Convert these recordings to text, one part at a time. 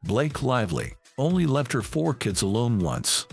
Blake Lively only left her 4 kids alone once.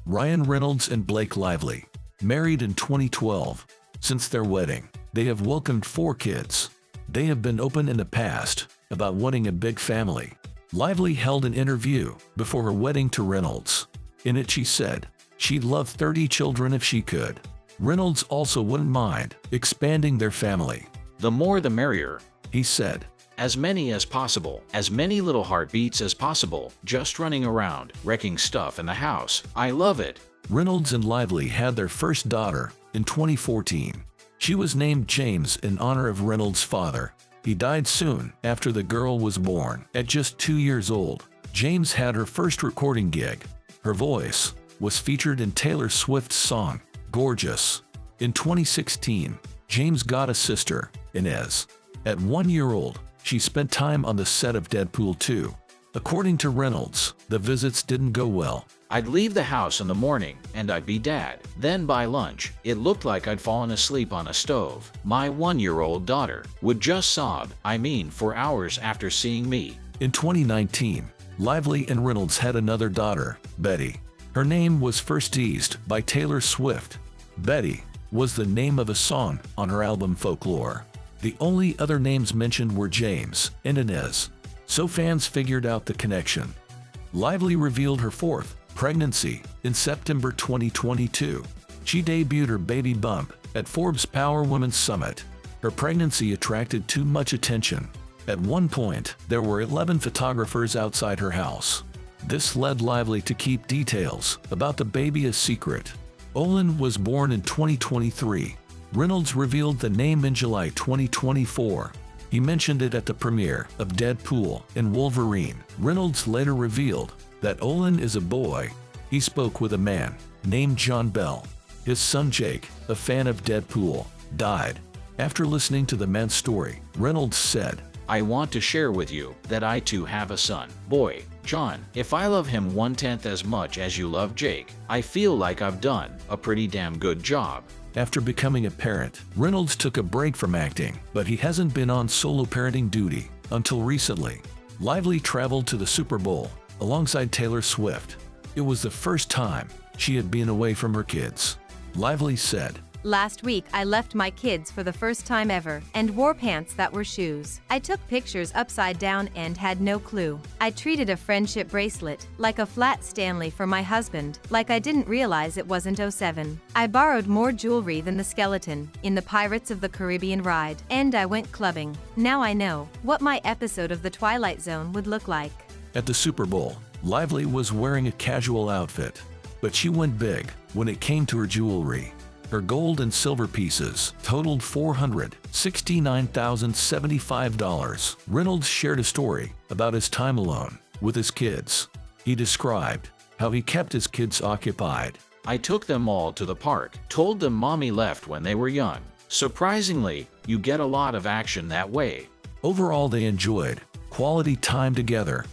Ryan Reynolds and Blake Lively, married in 2012. Since their wedding, they have welcomed 4 kids. They have been open in the past about wanting a big family. Lively held an interview before her wedding to Reynolds. In it she said she'd love 30 children if she could. Reynolds also wouldn't mind expanding their family. The more the merrier, he said. As many as possible, as many little heartbeats as possible, just running around, wrecking stuff in the house. I love it. Reynolds and Lively had their first daughter in 2014. She was named James in honor of Reynolds' father. He died soon after the girl was born. At just 2 years old, James had her first recording gig. Her voice was featured in Taylor Swift's song, Gorgeous. In 2016, James got a sister, Inez. At 1 year old, she spent time on the set of Deadpool 2. According to Reynolds, the visits didn't go well. I'd leave the house in the morning, and I'd be dad. Then by lunch, it looked like I'd fallen asleep on a stove. My 1-year-old daughter would just sob, for hours after seeing me. In 2019, Lively and Reynolds had another daughter, Betty. Her name was first teased by Taylor Swift. Betty was the name of a song on her album Folklore. The only other names mentioned were James and Inez, so fans figured out the connection. Lively revealed her 4th pregnancy in September 2022. She debuted her baby bump at Forbes Power Women's Summit. Her pregnancy attracted too much attention. At one point, there were 11 photographers outside her house. This led Lively to keep details about the baby a secret. Olin was born in 2023. Reynolds revealed the name in July 2024. He mentioned it at the premiere of Deadpool and Wolverine. Reynolds later revealed that Olin is a boy. He spoke with a man named John Bell. His son Jake, a fan of Deadpool, died. After listening to the man's story, Reynolds said, I want to share with you that I too have a son, boy, John. If I love him 1/10 as much as you love Jake, I feel like I've done a pretty damn good job. After becoming a parent, Reynolds took a break from acting, but he hasn't been on solo parenting duty until recently. Lively traveled to the Super Bowl alongside Taylor Swift. It was the first time she had been away from her kids. Lively said, Last week, I left my kids for the first time ever and wore pants that were shoes. I took pictures upside down and had no clue. I treated a friendship bracelet like a flat Stanley for my husband, like I didn't realize it wasn't '07. I borrowed more jewelry than the skeleton in the Pirates of the Caribbean ride, and I went clubbing. Now I know what my episode of The Twilight Zone would look like. At the Super Bowl, Lively was wearing a casual outfit, but she went big when it came to her jewelry. Her gold and silver pieces totaled $469,075. Reynolds shared a story about his time alone with his kids. He described how he kept his kids occupied. I took them all to the park, told them mommy left when they were young. Surprisingly, you get a lot of action that way. Overall, they enjoyed quality time together